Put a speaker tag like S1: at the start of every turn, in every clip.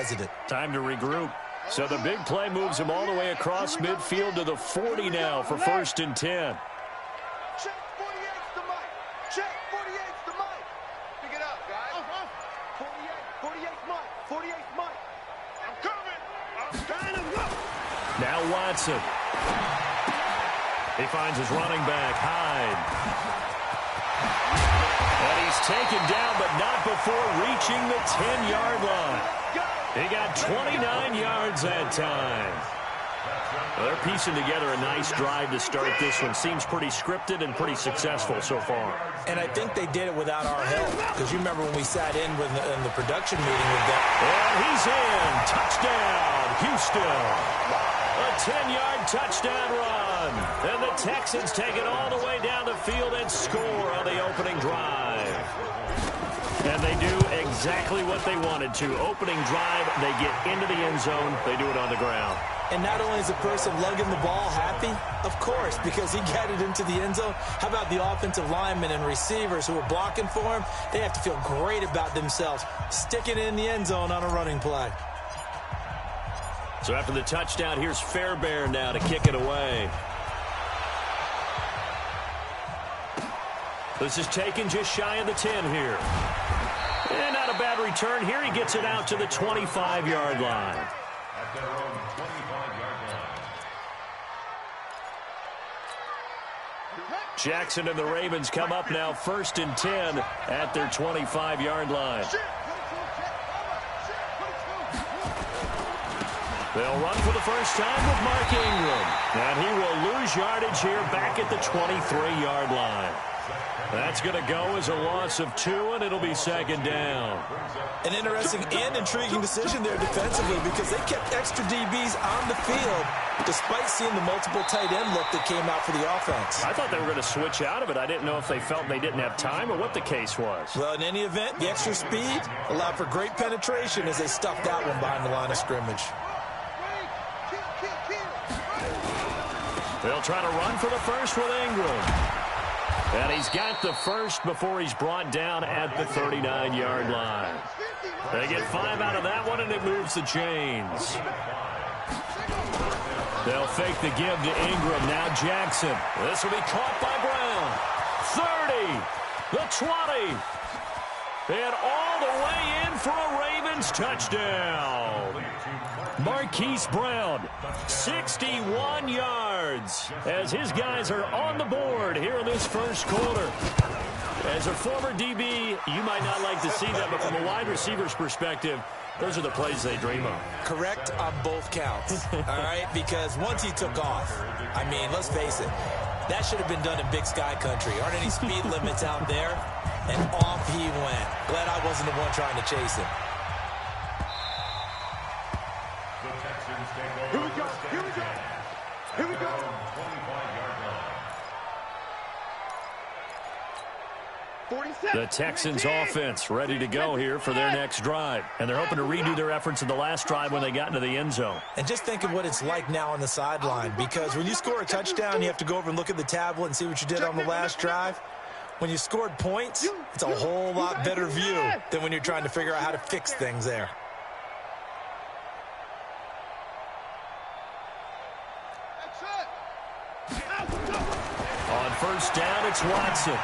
S1: hesitant.
S2: Time to regroup. So the big play moves him all the way across midfield to the 40 now for 1st and 10.
S3: Check 48's the mic. Check 48's the mic. Pick it up, guys. 48's mic. 48's mic. I'm coming. I'm trying to go.
S2: Now Watson. He finds his running back, Hyde. And he's taken down, but not before reaching the 10-yard line. He got 29 yards that time. Well, they're piecing together a nice drive to start this one. Seems pretty scripted and pretty successful so far.
S1: And I think they did it without our help. Because you remember when we sat in the production meeting with them.
S2: And he's in. Touchdown, Houston. A 10-yard touchdown run. And the Texans take it all the way down the field and score on the opening drive. And they do exactly what they wanted to. Opening drive, they get into the end zone. They do it on the ground.
S1: And not only is the person lugging the ball happy, of course, because he got it into the end zone. How about the offensive linemen and receivers who are blocking for him? They have to feel great about themselves, sticking it in the end zone on a running play.
S2: So after the touchdown, here's Fairbairn now to kick it away. This is taken just shy of the 10 here. And not a bad return here. He gets it out to the 25-yard line. Jackson and the Ravens come up now 1st and 10 at their 25-yard line. They'll run for the first time with Mark Ingram. And he will lose yardage here back at the 23-yard line. That's going to go as a loss of 2, and it'll be 2nd down.
S1: An interesting and intriguing decision there defensively because they kept extra DBs on the field despite seeing the multiple tight end look that came out for the offense.
S2: I thought they were going to switch out of it. I didn't know if they felt they didn't have time or what the case was.
S1: Well, in any event, the extra speed allowed for great penetration as they stuffed that one behind the line of scrimmage.
S2: They'll try to run for the first with Ingram. And he's got the first before he's brought down at the 39-yard line. They get 5 out of that one, and it moves the chains. They'll fake the give to Ingram. Now Jackson. This will be caught by Brown. 30. The 20. And all the way in for a Ravens touchdown. Marquise Brown, 61 yards, as his guys are on the board here in this first quarter. As a former DB, you might not like to see that, but from a wide receiver's perspective, those are the plays they dream of.
S1: Correct on both counts, all right? Because once he took off, I mean, let's face it, that should have been done in Big Sky Country. Aren't any speed limits out there? And off he went. Glad I wasn't the one trying to chase him.
S3: Here we go. Here we go. Here we go.
S2: The Texans offense ready to go here for their next drive. And they're hoping to redo their efforts in the last drive when they got into the end zone.
S1: And just think of what it's like now on the sideline, because when you score a touchdown, you have to go over and look at the tablet and see what you did on the last drive. When you scored points, it's a whole lot better view than when you're trying to figure out how to fix things there.
S2: On first down, it's Watson.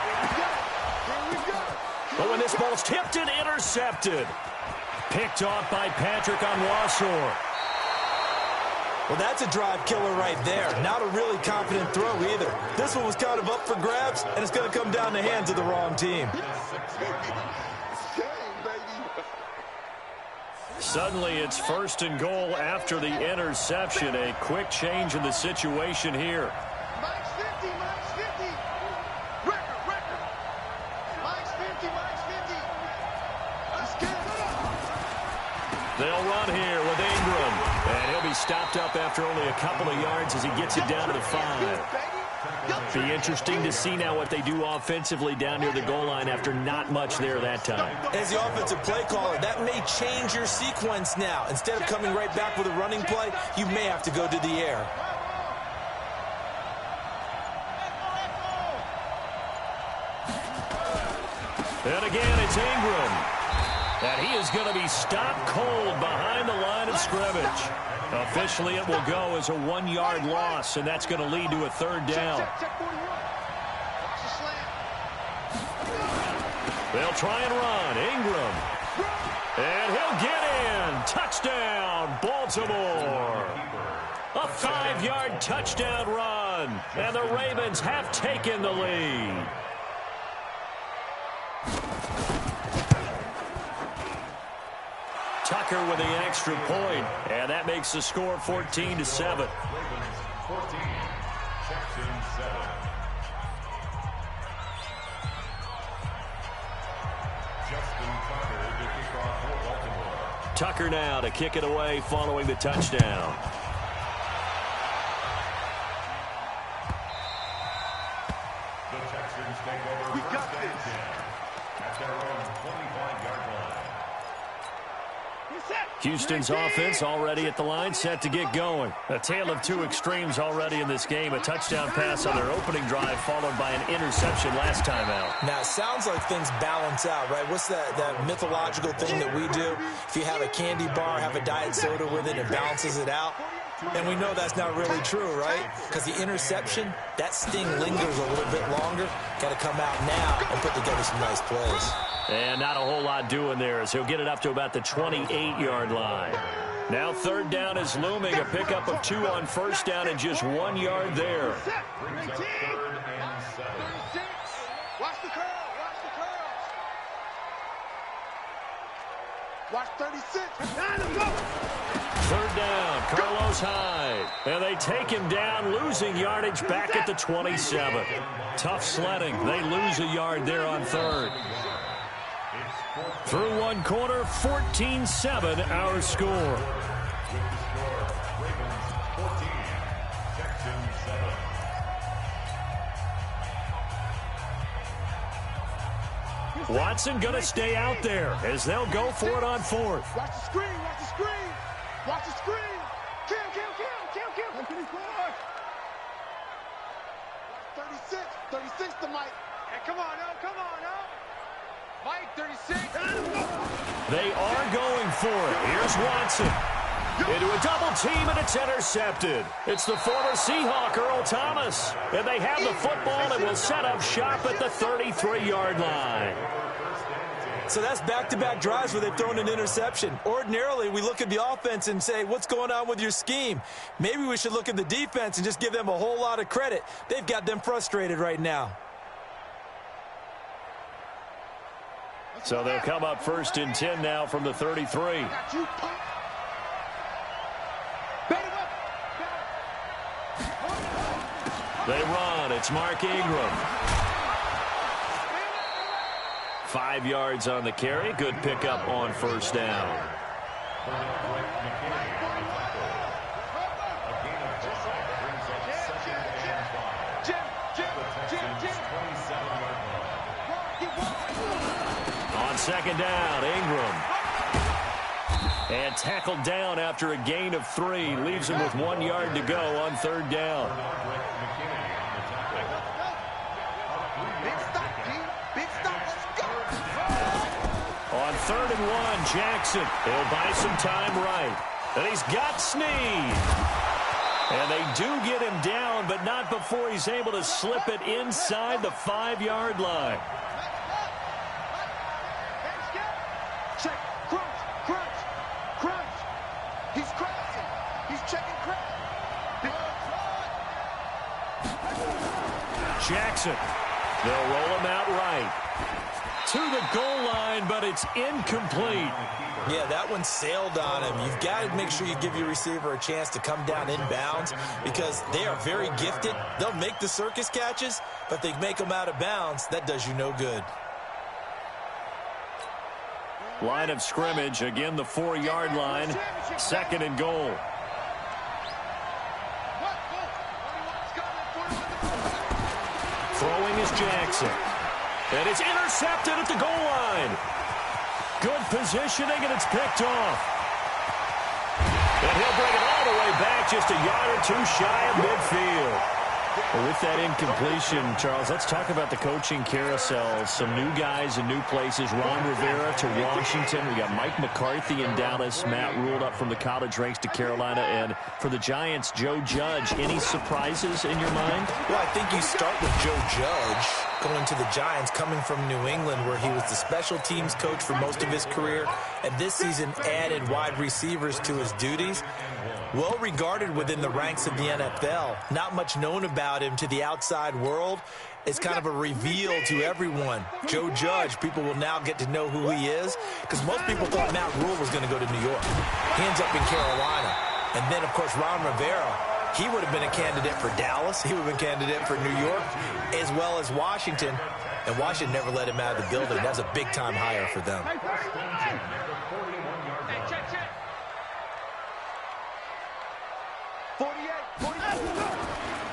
S2: But when this ball's tipped and intercepted. Picked off by Patrick on Wassor.
S1: Well, that's a drive killer right there. Not a really confident throw either. This one was kind of up for grabs, and it's going to come down the hands of the wrong team.
S2: Suddenly, it's 1st and goal after the interception. A quick change in the situation here.
S3: Mike's 50, Mike's 50. Record. Mike's 50, Mike's 50. Let's get it.
S2: They'll run here with Ingram. And he'll be stopped up after only a couple of yards as he gets it down to the 5. Be interesting to see now what they do offensively down near the goal line after not much there that time.
S1: As the offensive play caller, that may change your sequence now. Instead of coming right back with a running play, you may have to go to the air.
S2: And again, it's Ingram. And he is going to be stopped cold behind the of scrimmage. Officially, it will go as a 1-yard loss, and that's going to lead to a third down. They'll try and run. Ingram. And he'll get in. Touchdown, Baltimore. A 5-yard touchdown run. And the Ravens have taken the lead. Tucker with the extra point, and that makes the score 14-7. Tucker now to kick it away following the touchdown.
S3: The Texans take over. We got this. At their own 25-yard line.
S2: Houston's offense already at the line, set to get going. A tale of two extremes already in this game. A touchdown pass on their opening drive, followed by an interception last time out.
S1: Now, it sounds like things balance out, right? What's that mythological thing that we do? If you have a candy bar, have a diet soda with it, it balances it out. And we know that's not really true, right? Because the interception, that sting lingers a little bit longer. Got to come out now and put together some nice plays.
S2: And not a whole lot doing there as he'll get it up to about the 28-yard line. Now third down is looming. A pickup of 2 on first down and just 1 yard there.
S3: Watch the curl. Watch the curl. Watch 36.
S2: Third down, Carlos Hyde. And they take him down, losing yardage back at the 27. Tough sledding. They lose a yard there on third. Through one quarter, 14-7 our score. Watson going to stay out there as they'll go for it on fourth.
S3: Watch the screen. Watch the screen. Watch the screen. Kill. 36 to Mike. Hey, come on now. Mike, 36.
S2: They are going for it. Here's Watson. Into a double team, and it's intercepted. It's the former Seahawk, Earl Thomas. And they have the football and will set up shop at the 33-yard line.
S1: So that's back-to-back drives where they've thrown an interception. Ordinarily, we look at the offense and say, what's going on with your scheme? Maybe we should look at the defense and just give them a whole lot of credit. They've got them frustrated right now.
S2: So they'll come up first and 10 now from the 33. They run. It's Mark Ingram. 5 yards on the carry. Good pickup on first down. On second down, Ingram. And tackled down after a gain of 3. Leaves him with 1 yard to go on third down. On 3rd and 1, Jackson. He'll buy some time right. And he's got Snead. And they do get him down, but not before he's able to slip it inside the 5-yard line.
S3: Check. Crunch. He's crashing. He's checking crash.
S2: Jackson. They'll roll him out right. To the goal line, but it's incomplete.
S1: Yeah, that one sailed on him. You've got to make sure you give your receiver a chance to come down inbounds because they are very gifted. They'll make the circus catches, but if they make them out of bounds, that does you no good.
S2: Line of scrimmage, again the 4-yard line. 2nd and goal. Throwing is Jackson. And it's intercepted at the goal line. Good positioning, and it's picked off. And he'll bring it all the way back, just a yard or two shy of midfield. Well, with that incompletion, Charles, let's talk about the coaching carousel. Some new guys in new places. Ron Rivera to Washington. We got Mike McCarthy in Dallas. Matt Rule up from the college ranks to Carolina. And for the Giants, Joe Judge. Any surprises in your mind?
S1: Well, I think you start with Joe Judge going to the Giants, coming from New England, where he was the special teams coach for most of his career, and this season added wide receivers to his duties. Well regarded within the ranks of the NFL. Not much known about him to the outside world. It's kind of a reveal to everyone. Joe Judge, people will now get to know who he is, because most people thought Matt Rule was going to go to New York. He ends up in Carolina. And then, of course, Ron Rivera, he would have been a candidate for Dallas. He would have been a candidate for New York, as well as Washington. And Washington never let him out of the building. That was a big-time hire for them.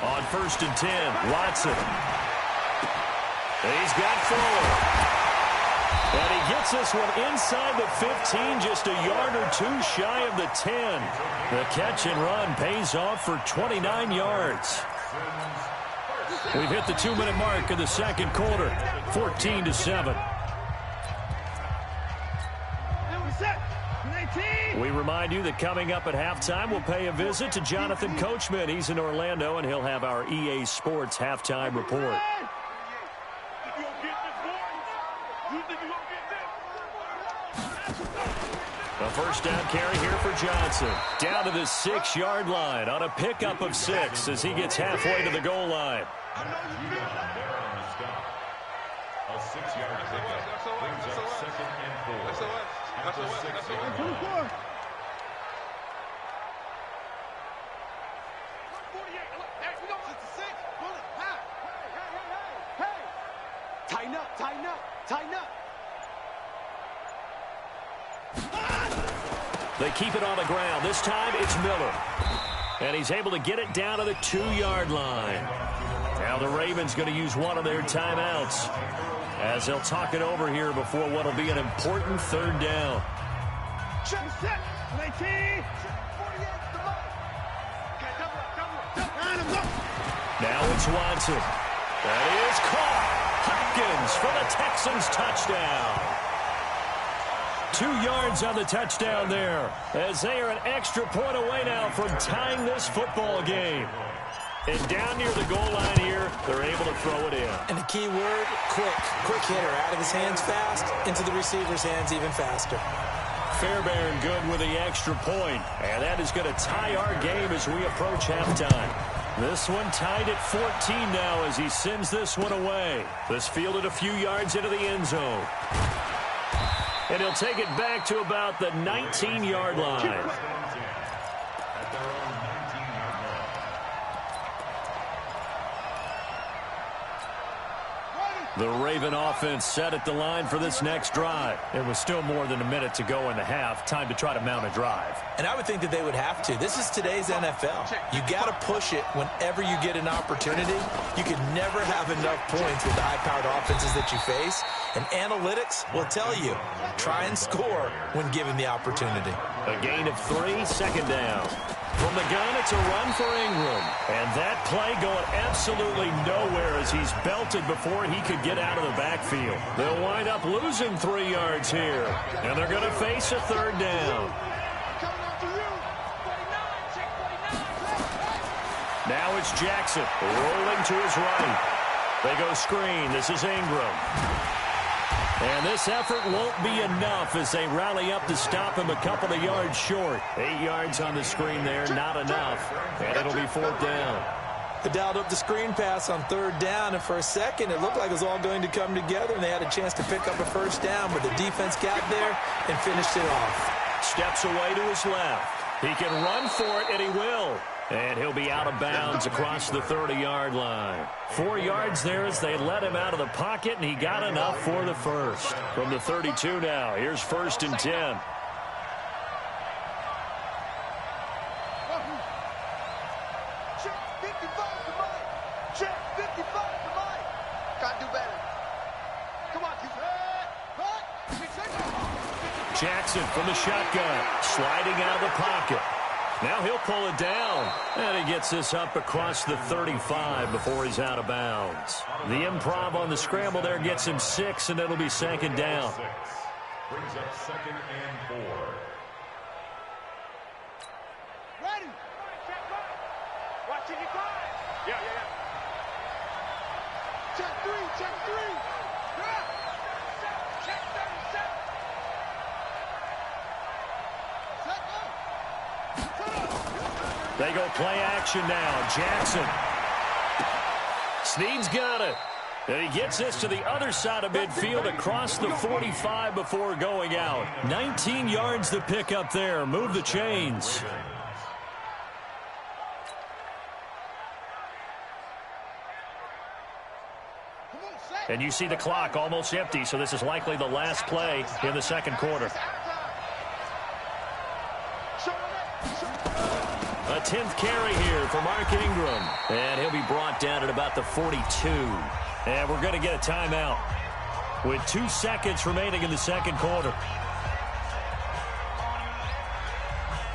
S2: On 1st and 10, Watson. He's got 4. And he gets this one inside the 15, just a yard or two shy of the 10. The catch and run pays off for 29 yards. We've hit the 2-minute mark in the second quarter, 14-7. We remind you that coming up at halftime, we'll pay a visit to Jonathan Coachman. He's in Orlando, and he'll have our EA Sports halftime report. A first down carry here for Johnson. Down to the 6-yard line on a pickup of 6 as he gets halfway to the goal line.
S3: A 6-yard pickup brings up 2nd and 4. That's a 6-yard.
S4: Tighten up, tighten up, tighten up.
S2: They keep it on the ground. This time it's Miller. And he's able to get it down to the 2-yard line. Now the Ravens going to use one of their timeouts as they'll talk it over here before what will be an important 3rd down. Now it's Watson. That is caught. Hopkins for the Texans touchdown. 2 yards on the touchdown there, as they are an extra point away now from tying this football game. And down near the goal line here, they're able to throw it in.
S1: And the key word, quick. Quick hitter, out of his hands fast, into the receiver's hands even faster.
S2: Fairbairn good with the extra point, and that is going to tie our game as we approach halftime. This one tied at 14 now as he sends this one away. This fielded a few yards into the end zone. And he'll take it back to about the 19-yard line. The Raven offense set at the line for this next drive. There was still more than a minute to go in the half. Time to try to mount a drive.
S1: And I would think that they would have to. This is today's NFL. You got to push it whenever you get an opportunity. You can never have enough points with the high-powered offenses that you face. And analytics will tell you, try and score when given the opportunity.
S2: A gain of 3, 2nd down. From the gun, it's a run for Ingram. And that play going absolutely nowhere as he's belted before he could get out of the backfield. They'll wind up losing 3 yards here. And they're going to face a 3rd down. Now it's Jackson rolling to his right. They go screen. This is Ingram. And this effort won't be enough as they rally up to stop him a couple of yards short. 8 yards on the screen there, not enough. And it'll be 4th down.
S1: They dialed up the screen pass on 3rd down, and for a second it looked like it was all going to come together, and they had a chance to pick up a 1st down, but the defense got there and finished it off.
S2: Steps away to his left. He can run for it, and he will. And he'll be out of bounds across the 30-yard line. 4 yards there as they let him out of the pocket, and he got enough for the first. From the 32 now, here's 1st and 10. Jackson from the shotgun, sliding out of the pocket. Now he'll pull it down. And he gets this up across the 35 before he's out of bounds. The improv on the scramble there gets him 6, and it'll be second down.
S5: Brings up 2nd and 4.
S3: Ready. Watching you guys. Yeah. Check 3. Yeah. Check 37.
S2: They go play action now. Jackson. Snead's got it. And he gets this to the other side of midfield across the 45 before going out. 19 yards to pick up there. Move the chains. And you see the clock almost empty, so this is likely the last play in the second quarter. A 10th carry here for Mark Ingram. And he'll be brought down at about the 42. And we're going to get a timeout with 2 seconds remaining in the second quarter.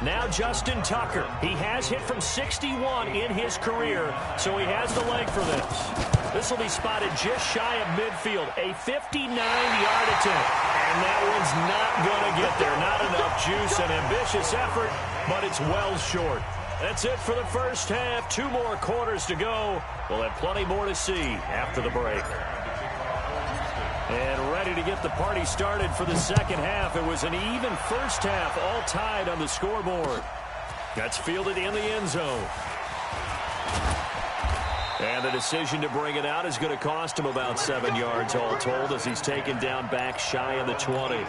S2: Now Justin Tucker. He has hit from 61 in his career, so he has the leg for this. This will be spotted just shy of midfield. A 59-yard attempt. And that one's not going to get there. Not enough juice. An ambitious effort, but it's well short. That's it for the first half. 2 more quarters to go. We'll have plenty more to see after the break. And ready to get the party started for the second half. It was an even first half, all tied on the scoreboard. That's fielded in the end zone. And the decision to bring it out is going to cost him about 7 yards all told as he's taken down back shy of the 20.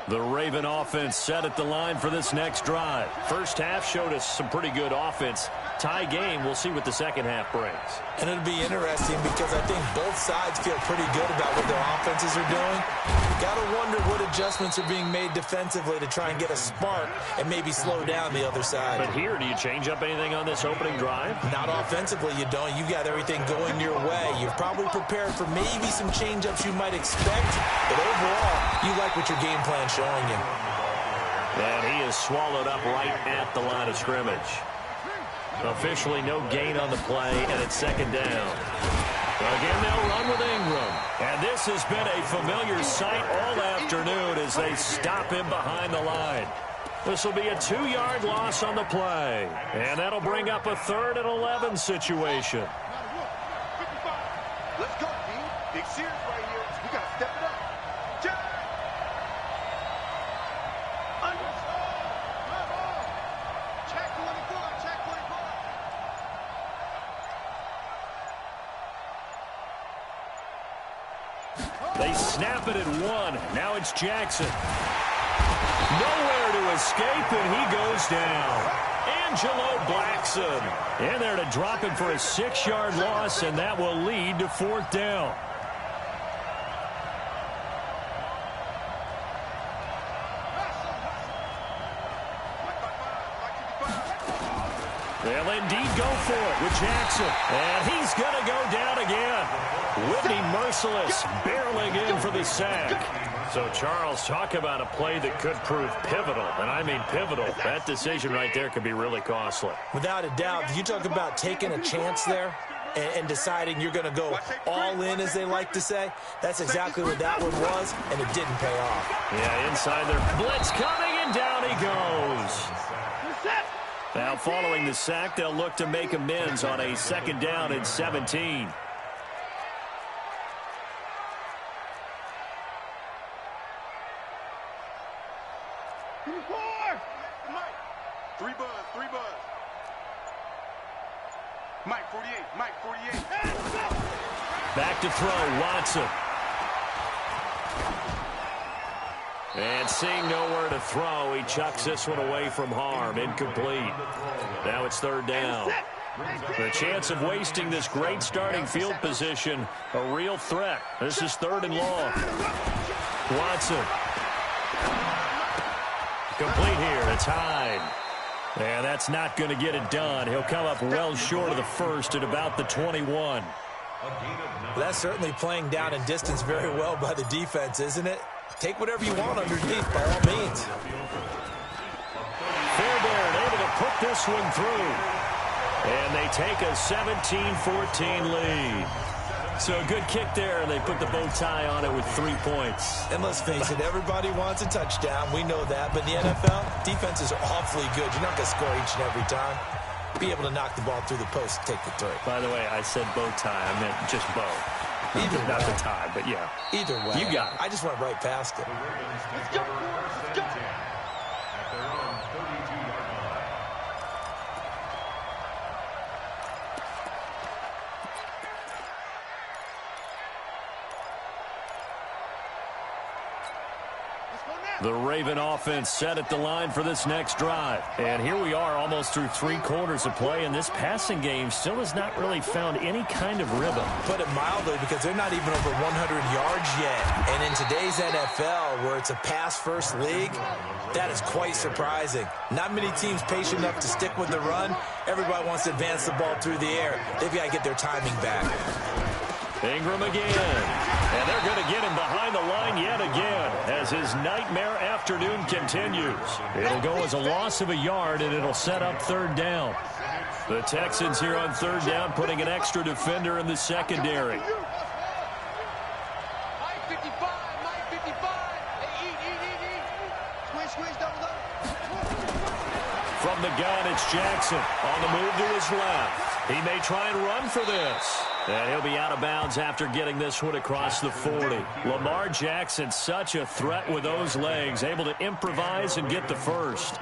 S2: The Raven offense set at the line for this next drive. First half showed us some pretty good offense. Tie game, we'll see what the second half brings.
S1: And it'll be interesting because I think both sides feel pretty good about what their offenses are doing. You got to wonder what adjustments are being made defensively to try and get a spark and maybe slow down the other side.
S2: But here, do you change up anything on this opening drive?
S1: Not offensively, you don't. You got everything going your way. You've probably prepared for maybe some change-ups you might expect, but overall, you like what your game plan's showing you.
S2: And he is swallowed up right at the line of scrimmage. Officially no gain on the play, and it's second down. Again, they'll run with Ingram. And this has been a familiar sight all afternoon as they stop him behind the line. This will be a 2-yard loss on the play. And that'll bring up a 3rd and 11 situation.
S3: Let's go, team. Big series right here. We got to step it up. Check. Check 24. Check 24.
S2: They snap it at 1. Now it's Jackson. Nowhere to escape, and he goes down. Angelo Blackson in there to drop him for a 6-yard loss, and that will lead to 4th down. They'll indeed go for it with Jackson. And he's going to go down again. Whitney Merciless barreling in for the sack. So, Charles, talk about a play that could prove pivotal. And I mean pivotal. That decision right there could be really costly.
S1: Without a doubt, you talk about taking a chance there and deciding you're going to go all in, as they like to say. That's exactly what that one was, and it didn't pay off.
S2: Yeah, inside there. Blitz coming, and down he goes. Now, following the sack, they'll look to make amends on a 2nd down and 17.
S3: Mike, 3 buzz. Mike, 48. Mike, 48.
S2: Back to throw, Watson. And seeing nowhere to throw, he chucks this one away from harm. Incomplete. Now it's 3rd down. The chance of wasting this great starting field position, a real threat. This is 3rd and long. Watson. Complete here. It's Hyde. And that's not going to get it done. He'll come up well short of the first at about the 21.
S1: Well, that's certainly playing down in distance very well by the defense, isn't it? Take whatever you want underneath, by all means.
S2: Fairbairn able to put this one through. And they take a 17-14 lead. So a good kick there, and they put the bow tie on it with 3 points.
S1: And let's face it, everybody wants a touchdown. We know that. But in the NFL, defenses are awfully good. You're not going to score each and every time. Be able to knock the ball through the post and take the three.
S2: By the way, I said bow tie. I meant just bow.
S1: Either
S2: not
S1: way.
S2: the tie, but yeah.
S1: Either way.
S2: You got it.
S1: I just went right past it.
S3: Let's go. Let's go.
S5: At their own 32-yard line.
S2: The Raven offense set at the line for this next drive. And here we are almost through 3 quarters of play, and this passing game still has not really found any kind of rhythm.
S1: Put it mildly, because they're not even over 100 yards yet. And in today's NFL, where it's a pass-first league, that is quite surprising. Not many teams patient enough to stick with the run. Everybody wants to advance the ball through the air. They've got to get their timing back.
S2: Ingram again. And they're going to get him behind the line yet again as his nightmare afternoon continues. It'll go as a loss of a yard, and it'll set up 3rd down. The Texans here on 3rd down putting an extra defender in the secondary.
S3: Mike 55, Mike 55. Hey, eat. Squish, double.
S2: From the gun, it's Jackson on the move to his left. He may try and run for this. And he'll be out of bounds after getting this one across the 40. Lamar Jackson, such a threat with those legs, able to improvise and get the first.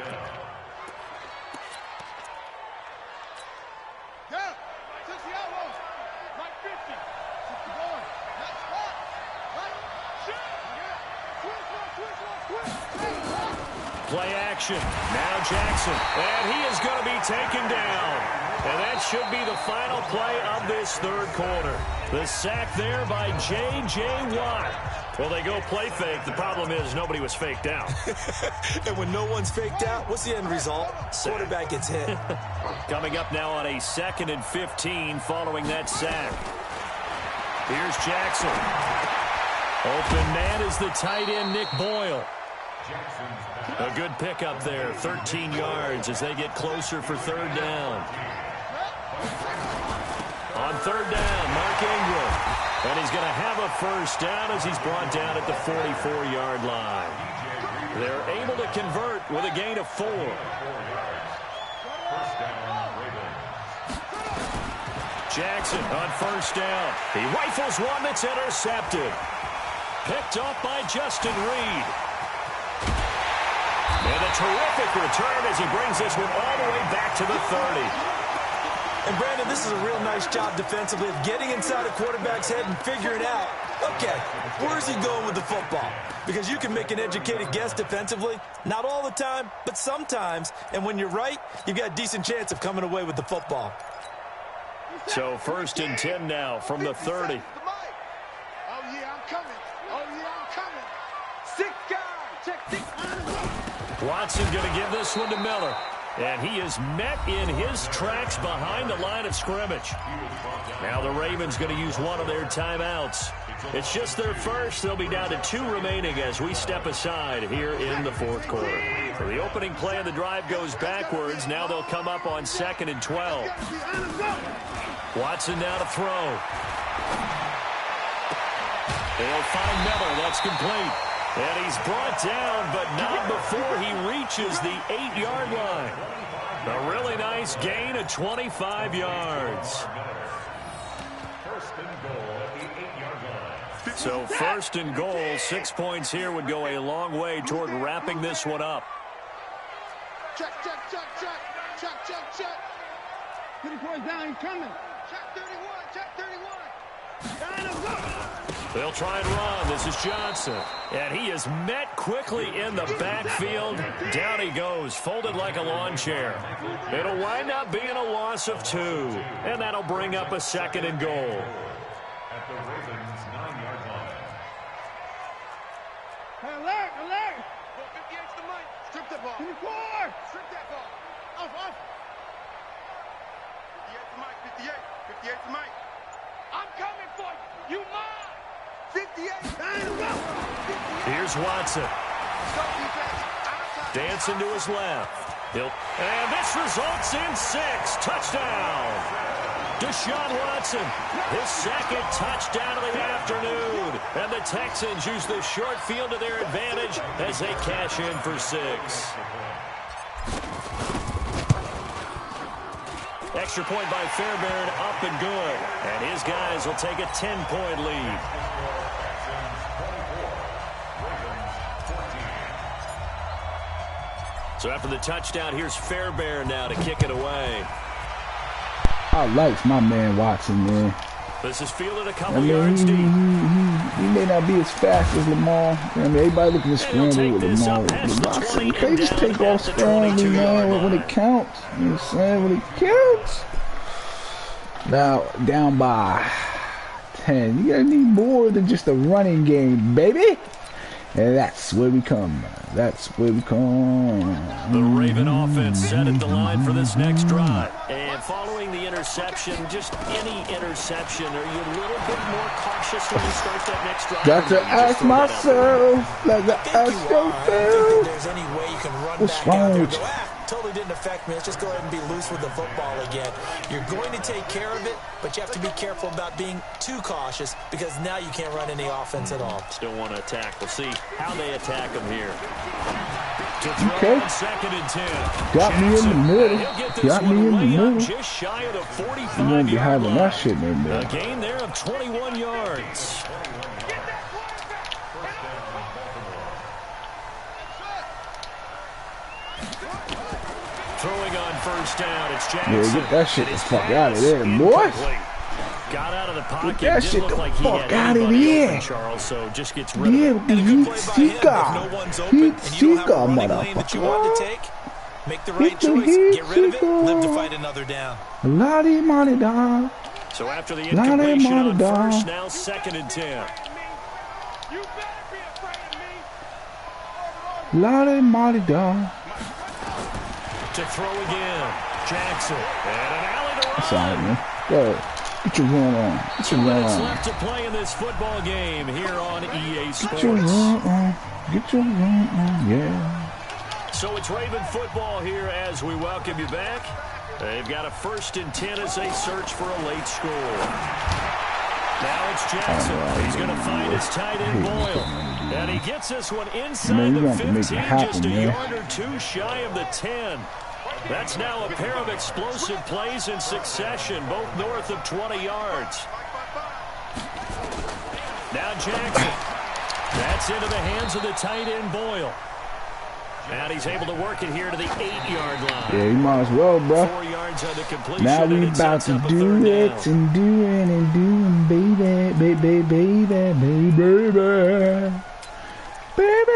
S2: Play action. Now Jackson. And he is going to be taken down. And that should be the final play of this 3rd quarter. The sack there by J.J. Watt. Well, they go play fake. The problem is nobody was faked out.
S1: And when no one's faked out, what's the end result? Quarterback gets hit.
S2: Coming up now on a 2nd and 15 following that sack. Here's Jackson. Open man is the tight end, Nick Boyle. A good pickup there, 13 yards as they get closer for 3rd down. On 3rd down, Mark Ingram. And he's going to have a first down as he's brought down at the 44-yard line. They're able to convert with a gain of 4. Jackson on 1st down. He rifles one that's intercepted. Picked off by Justin Reed. And a terrific return as he brings this one all the way back to the 30.
S1: And, Brandon, this is a real nice job defensively of getting inside a quarterback's head and figuring out, okay, where's he going with the football? Because you can make an educated guess defensively. Not all the time, but sometimes. And when you're right, you've got a decent chance of coming away with the football.
S2: So 1st and 10 now from the 30.
S3: Oh, yeah, I'm coming. 6 guys. Check 6.
S2: Watson going to give this one to Miller. And he is met in his tracks behind the line of scrimmage. Now the Ravens going to use one of their timeouts. It's just their first. They'll be down to 2 remaining as we step aside here in the 4th quarter. So the opening play of the drive goes backwards. Now they'll come up on 2nd and 12. Watson now to throw. They'll find Miller. That's complete. And he's brought down, but not before he reaches the 8-yard line. A really nice gain of 25 yards. So 1st and goal, 6 points here would go a long way toward wrapping this one up.
S3: Check. 34 down, he's coming. Check 31.
S2: They'll try and run. This is Johnson. And he is met quickly in the backfield. Down he goes, folded like a lawn chair. It'll wind up being a loss of 2. And that'll bring up a 2nd and goal.
S5: At the Ravens' 9-yard line.
S3: Hey, alert! 58's the mic. Strip that ball. 24! Strip that ball. I'm coming for you. You mine. 58.
S2: Here's Watson. Dancing to his left. And this results in 6. Touchdown. Deshaun Watson, his second touchdown of the afternoon. And the Texans use the short field to their advantage as they cash in for 6. Extra point by Fairbairn, up and good. And his guys will take a 10-point lead. So after the touchdown, here's Fairbairn now to kick it away.
S6: I like my man Watson, man.
S2: This is fielded a couple yards deep.
S6: He may not be as fast as Lamar. Everybody looking to scramble with Lamar. Watson, you can't just take off scrambling, man, when it counts. You know what I'm saying? When it counts. Now, down by 10. You gotta need more than just a running game, baby. And that's where we come. That's where we come.
S2: The Raven offense set at the line for this next drive. And following the interception, just any interception, are you a little bit more cautious when you start that next drive?
S6: Got to ask myself. Like to ask
S1: I don't think
S6: yourself.
S1: there's any way you can run
S6: What's
S1: back
S6: wrong
S1: out there and
S6: with
S1: go,
S6: you?
S1: totally didn't affect me. Let's just go ahead and be loose with the football again. You're going to take care of it, but you have to be careful about being too cautious because now you can't run any offense at all.
S2: Still want to attack. We'll see how they attack him here. To throw
S6: Okay.
S2: on 2nd and 10.
S6: Got me in the middle. Got me in the middle.
S2: Just shy of the 45
S6: You won't be having that shit in
S2: A
S6: there.
S2: gain there of 21 yards. Throwing on 1st down, it's Jackson.
S6: Yeah, get that shit the fuck out of there, boy.
S2: Got out of the pocket.
S6: Get that
S2: Didn't
S6: shit
S2: look
S6: the
S2: like he
S6: fuck
S2: had
S6: out of
S2: anybody
S6: there.
S2: open, Charles, so just gets rid
S6: Yeah,
S2: of it.
S6: because
S1: And a good
S6: heat
S1: play by him. If
S6: seeker.
S1: no one's open
S6: Heat
S1: and you don't have
S6: seeker,
S1: a running lane that you want to
S6: motherfucker.
S1: take, make the right
S6: Hit the
S1: choice,
S6: heat
S1: get rid of it,
S6: seeker.
S1: live to fight another down.
S6: Lottie money down.
S2: So after the
S6: Lot of
S2: incompletion
S6: money,
S2: on
S6: dog.
S2: 1st, now 2nd and 10.
S3: You better be afraid of me.
S6: Lottie money down.
S2: To throw again, Jackson. And an alley to run.
S6: That's all right, man. Go ahead. Get your run on. Get
S2: 2
S6: your run
S2: minutes
S6: on.
S2: left to play in this football game here on EA
S6: Get your run
S2: Sports.
S6: on. Get your run on. Yeah.
S2: So it's Raven football here as we welcome you back. They've got a 1st and 10 as they search for a late score. Now it's Jackson. He's going to find his tight end Boyle. And he gets this one inside
S6: Man, you
S2: the
S6: have to make it
S2: 15,
S6: happen,
S2: just a
S6: man.
S2: yard or 2 shy of the 10. That's now a pair of explosive plays in succession, both north of 20 yards. Now Jackson. That's into the hands of the tight end Boyle. And he's able to work it here to the 8-yard line.
S6: Yeah, you might as well, bro.
S2: 4 yards on the completion.
S6: Now
S2: and
S6: we
S2: it
S6: about
S2: sets
S6: to
S2: up a
S6: do
S2: 3rd
S6: it
S2: down.
S6: and doing and doing, baby, baby, baby, baby, baby, baby.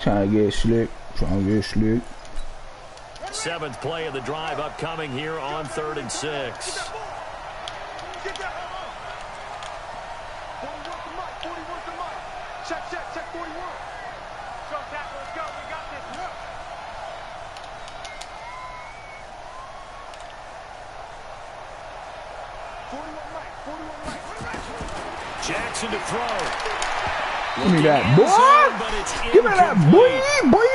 S6: Trying to get slick. Trying to get slick.
S2: 7th play of the drive upcoming here on 3rd and 6.
S3: Get that. 41 to Mike. 41 to Mike. Check, check, check 41. Go, tackle, let's go. We got this. Look. 41 Mike. 41 Mike.
S2: Jackson to throw.
S6: Give me that,
S2: End zone,
S6: boy.
S2: but it's
S6: Give me that,
S2: incomplete.
S6: boy.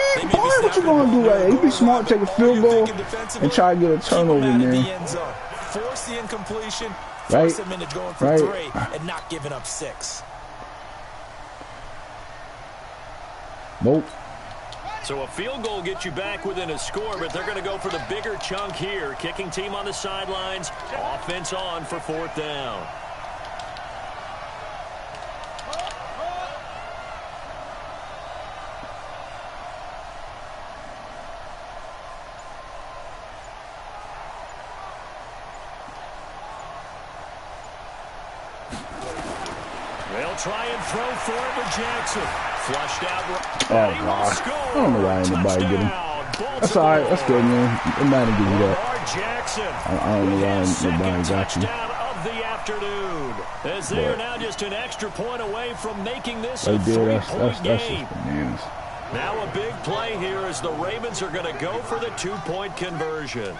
S6: What you gonna do right here? You be smart, take a field goal, and try to get a turnover, man.
S1: Force the incompletion,
S6: Right.
S1: force him into going for
S6: Right.
S1: 3 and not giving up 6.
S6: Nope.
S2: So a field goal gets you back within a score, but they're going to go for the bigger chunk here. Kicking team on the sidelines, offense on for 4th down. They'll try and throw for it with Jackson. Flushed out.
S6: Oh, God. I don't know why anybody get him. That's all right. That's good, man. I'm not going to give you that.
S2: Jackson.
S6: I don't know why nobody got you.
S2: Touchdown of the afternoon. As they are now just an extra point away from making this a
S6: Right there,
S2: 3-point
S6: that's
S2: game.
S6: just bananas.
S2: Now a big play here as the Ravens are going to go for the two-point conversion.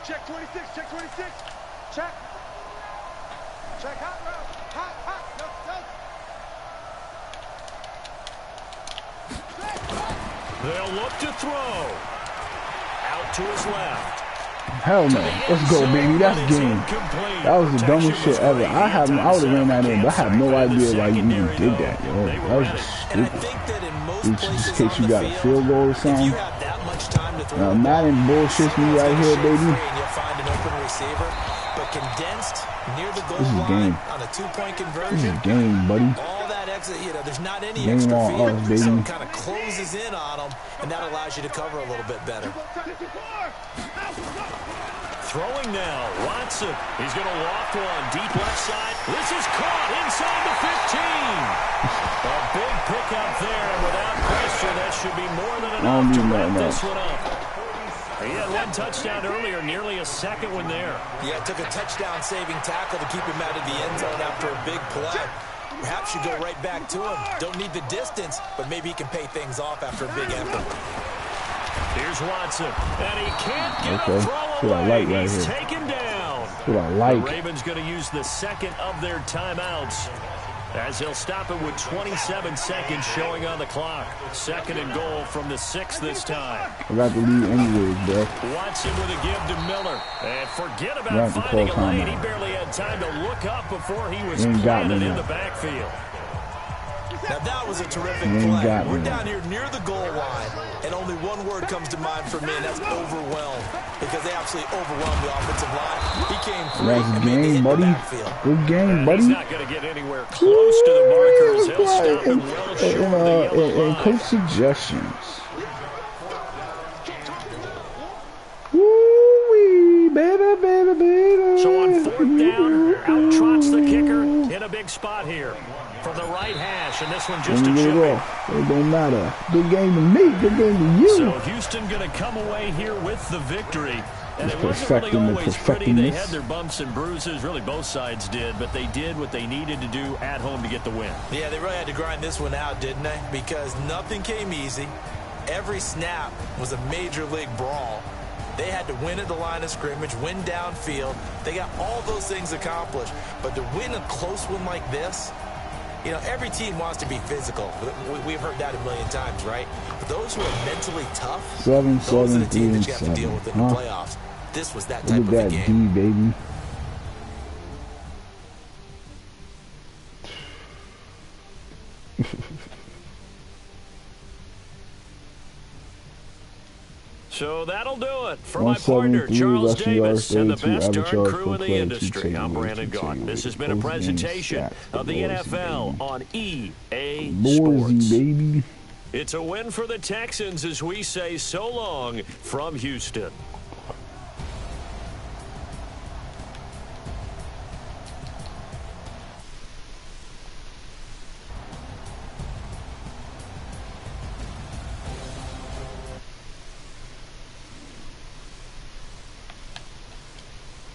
S3: Check 26, check 26. Check. Check hot route. Hot, hot. No.
S2: They'll look to throw. Out to his left.
S6: Hell no. Let's go, baby. That's game. That was the dumbest shit ever. I would have ran that in, but I have no idea why you even did that, yo. That was just stupid. Just in case you got a field goal or something. Madden bullshits me right here, baby. This is game. This is game, buddy.
S1: There's not any
S6: game
S1: extra
S6: on us, baby.
S1: so it kind of closes in on them, and that allows you to cover a little bit better.
S2: Throwing now, Watson. He's going to loft one deep left side. This is caught inside the 15. A big pickup there, and without question, that should be more than enough to wrap this one up. He had one touchdown earlier, nearly a second one there.
S1: Yeah, it took a touchdown-saving tackle to keep him out of the end zone after a big play. Perhaps you go right back to him. Don't need the distance, but maybe he can pay things off after a big effort.
S2: Here's Watson, and he can't get a throw away.
S6: Like right
S2: He's
S6: here.
S2: taken down.
S6: What I like.
S2: The Ravens going to use the second of their timeouts as they'll stop it with 27 seconds showing on the clock. Second and goal from the 6 this time.
S6: I got the lead anyways, bro.
S2: Watson with a give to Miller. And forget about finding a lane. He barely had time to look up before he was planted in the backfield.
S1: Now that was a terrific play. We're down here near the goal line, and only one word comes to mind for me, and that's overwhelmed. Because they absolutely overwhelmed the offensive line. He came free and made the hit in the backfield.
S6: Good game, buddy.
S2: He's not going to get anywhere close to the markers. He'll stop him well short of the yellow line.
S6: And coach suggestions. Woo-wee, baby.
S2: So on fourth down, out trots the kicker in a big spot here. From the right hash, and this one just a chip.
S6: It don't matter. Good game to me. Good game to you.
S2: So Houston going to come away here with the victory. And it wasn't really always pretty. They had their bumps and bruises. Really, both sides did. But they did what they needed to do at home to get the win.
S1: Yeah, they really had to grind this one out, didn't they? Because nothing came easy. Every snap was a major league brawl. They had to win at the line of scrimmage, win downfield. They got all those things accomplished. But to win a close one like this, you know, every team wants to be physical. We've heard that a million times, right? But those who are mentally tough, those are the teams that you have to deal with in the playoffs. This was that type of a game.
S6: D, baby.
S2: So that'll do it for my partner, Charles Davis, and the best darn crew in the industry. I'm Brandon Gaudin. This has been a presentation of the NFL on EA Sports.
S6: Baby.
S2: It's a win for the Texans as we say so long from Houston.